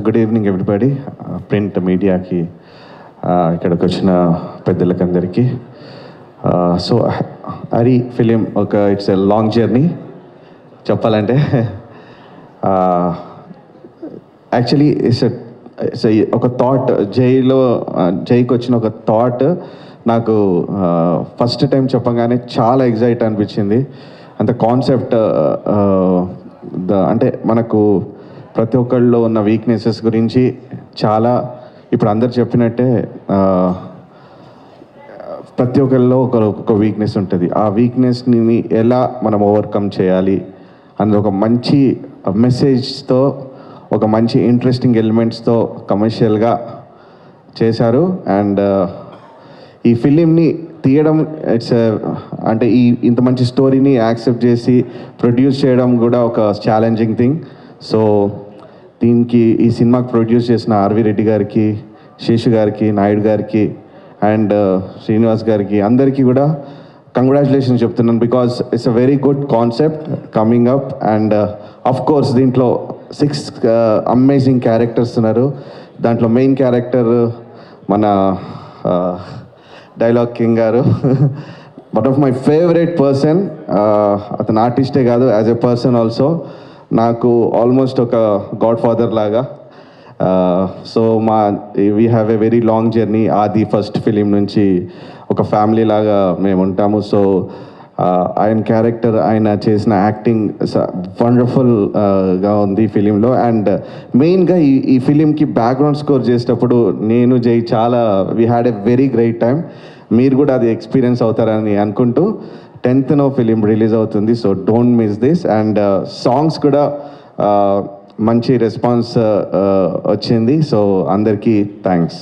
Good evening everybody. Print మీడియాకి ఇక్కడికి వచ్చిన పెద్దలకందరికీ. So Hari film it's a long journey చెప్పాలంటే. యాక్చువల్లీ ఇట్స్ ఒక థాట్, జైకి వచ్చిన ఒక థాట్ నాకు ఫస్ట్ టైం చెప్పగానే చాలా ఎగ్జైట్ అనిపించింది. అంత కాన్సెప్ట్ అంటే మనకు ప్రతి ఒక్కళ్ళలో ఉన్న వీక్నెసెస్ గురించి చాలా, ఇప్పుడు అందరు చెప్పినట్టే ప్రతి ఒక్కళ్ళలో ఒక వీక్నెస్ ఉంటుంది. ఆ వీక్నెస్ని ఎలా మనం ఓవర్కమ్ చేయాలి అందులో ఒక మంచి మెసేజ్తో, ఒక మంచి ఇంట్రెస్టింగ్ ఎలిమెంట్స్తో కమర్షియల్గా చేశారు. అండ్ ఈ ఫిలింని తీయడం అంటే ఇంత మంచి స్టోరీని యాక్సెప్ట్ చేసి ప్రొడ్యూస్ చేయడం కూడా ఒక ఛాలెంజింగ్ థింగ్. సో దీనికి ఈ సినిమాకి ప్రొడ్యూస్ చేసిన ఆర్వి రెడ్డి గారికి, శేషు గారికి, నాయుడు గారికి అండ్ శ్రీనివాస్ గారికి అందరికీ కూడా కంగ్రాచులేషన్స్ చెప్తున్నాను. Because it's a very good concept coming up. And of course దీంట్లో 6 అమేజింగ్ క్యారెక్టర్స్ ఉన్నారు. దాంట్లో మెయిన్ క్యారెక్టర్ మన డైలాగ్ కింగ్ గారు. One of my favourite person. అతను ఆర్టిస్టే కాదు, యాజ్ ఎ పర్సన్ ఆల్సో నాకు ఆల్మోస్ట్ ఒక గాడ్ ఫాదర్ లాగా. So we have a very long journey. ఆది ఫస్ట్ ఫిలిం నుంచి ఒక ఫ్యామిలీ లాగా మేము ఉంటాము. సో ఆయన క్యారెక్టర్, ఆయన చేసిన యాక్టింగ్ వండర్ఫుల్గా ఉంది ఈ ఫిలింలో. అండ్ మెయిన్గా ఈ ఫిలింకి బ్యాక్గ్రౌండ్ స్కోర్ చేసేటప్పుడు నేను జై చాలా we had a very great time. మీరు కూడా అది ఎక్స్పీరియన్స్ అవుతారని అనుకుంటూ 10th ఫిలిం రిలీజ్ అవుతుంది. So don't miss this. And songs కూడా మంచి రెస్పాన్స్ వచ్చింది. సో అందరికీ థ్యాంక్స్.